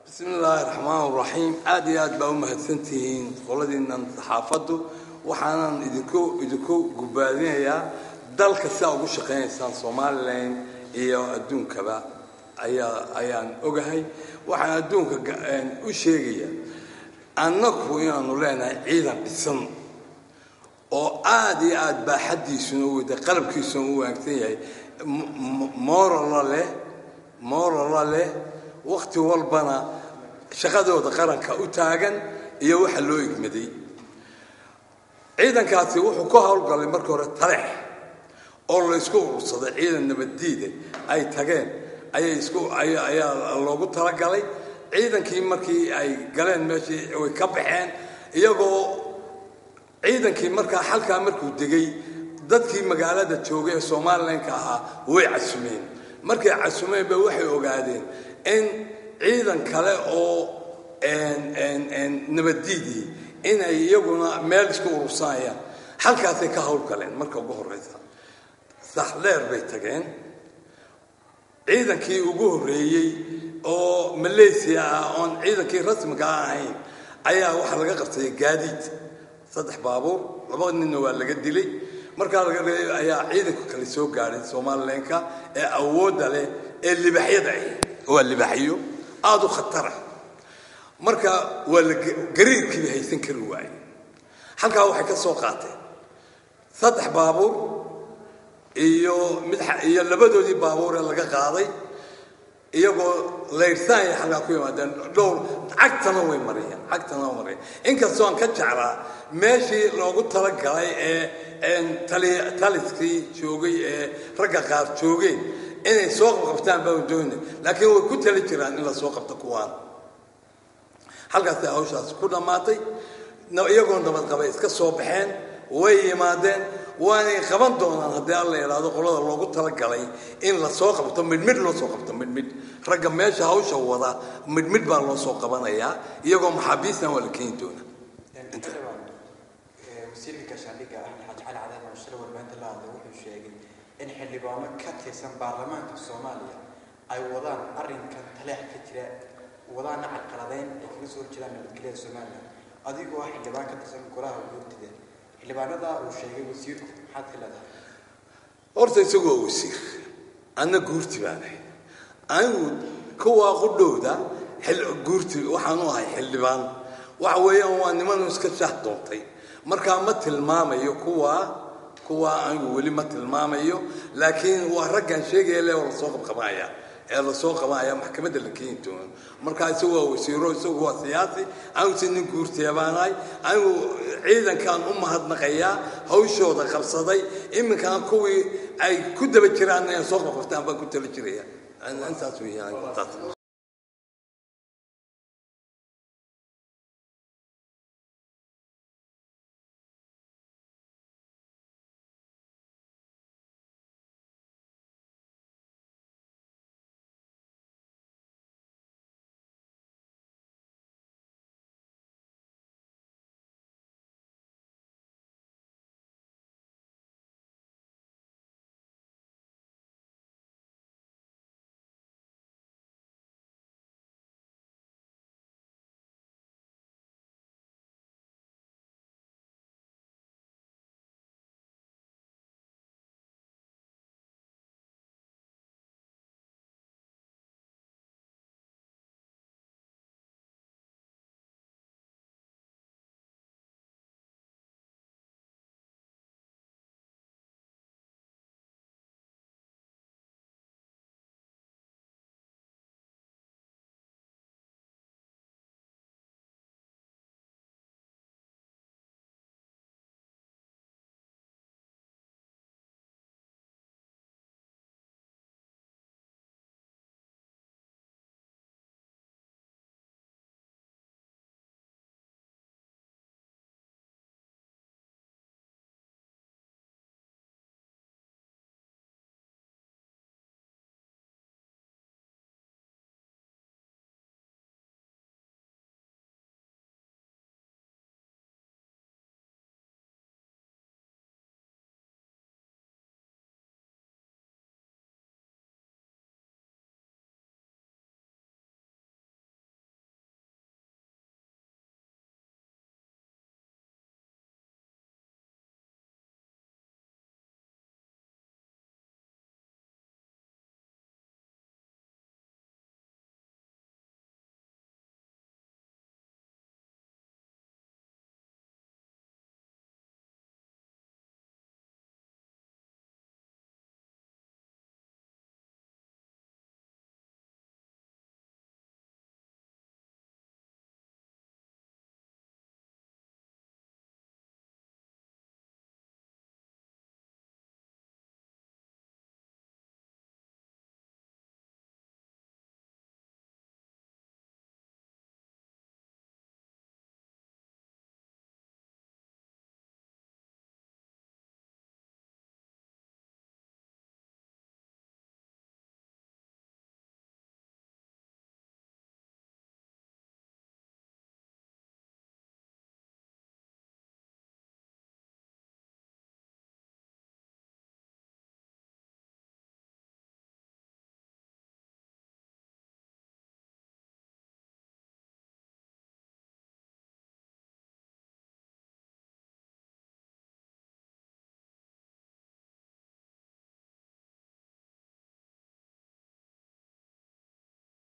بسم الله الرحمن الرحيم عادي عاد بقوم هالسنتين قولنا صحافته وحنا إذكو جبالين يا دلك الساعة وشقين إنسان صوماليين إياه الدون كبا أيان أجهي وحنا الدون كأن وشيء أنكوا يعني لنا عيدا بالسن أو عادي عاد بحدي سنو ده قلب كي سنو أكتيه مور الله له وقت والبنا شقدوda qaranka u taagan iyo waxa loo igmaday ciidankaasi wuxuu ku hawlgalay markii hore tareex oo la isku urursaday ciidan nabadiide ay tageen ayaa loogu talagalay ciidankii markii ay galeen meeshii way ka baxeen iyagoo ciidankii halka markuu degay dadkii magaalada joogay ee Soomaaliland ka ahaa way casumeen markay casumeen ba waxay ogaadeen in ciidan kale oo nabadiidi in ay iyaguna meel isku urursanayaan halkaas ay ka hawl galeen marka ugu horeysa saxleer bay tageen ciidankii ugu horeeyay oo Malaysia oo ciidankii rasmiga ahayn ayaa waxa laga qabtay gaadiid saddex baabuur laba nin waa laga dilay marka laga reeyay ayaa ciidanku kale soo gaaray Soomaaliland ee awood leh ee libaxyada oo libaxyo aad u khatar marka wala gariirkii haysan kari waayay halka waxay ka soo qaateen saddex baabuur iyo labadoodii baabuur ee laga qaaday iyagoo leersay halka ku yimaadeen dhowr cagtana way mariyeen inkastoo aan ka jeclaa meeshii loogu talagalay ee taliskii joogay ee ragga qaar joogeen inay soo qabtaan baa doonay laakiin way ku tali jiraan in la soo qabto kuwaan halkaas ay hawshaas ku dhamaatay iyagoo nabad qabay iska soo baxeen way yimaadeen waana qaban doonaan haddii alla yiraahdo qolada loogu talagalay in la soo qabto mid loo soo qabto mid ragga meesha hawsha wada mid baa loo soo qabanayaa iyagoo maxaabiisna wala keen doona inta wasiirka shaqadiga Xaj Cali Cadan oo shir warbaahinta la hadlay wuxuu sheegay in xildhibaano ka tirsan baarlamaanka Soomaaliya ay wadaan arrinkan taleex ka jira wadaan caqaladeyn ee kaga soo jiraan nabadgelyada Soomaaliya adigoo xildhibaan ka tirsan golaha guurtida xildhibaanada uu sheegay wasiirku maxaad ka leedahay horta isagoo wasiir ana guurti baanay anigu kuwa qudhowda guurti waxaan u ahay xildhibaan waxa weeyaan waa niman iska shahdoontay marka ma tilmaamayo kuwa anigu wali ma tilmaamayo laakiin waa raggan sheegay la soo qabaya maxkamadda la keento marka isagoo wasiiro isagoo siyaasi aan sinin guurteebaanay aan ciidankan u mahadnaqaya hawshooda qabsaday iminkan kuwii ay ku daba jiraan inay soo qabtaan baa ku tali jiraya antaas weeyaan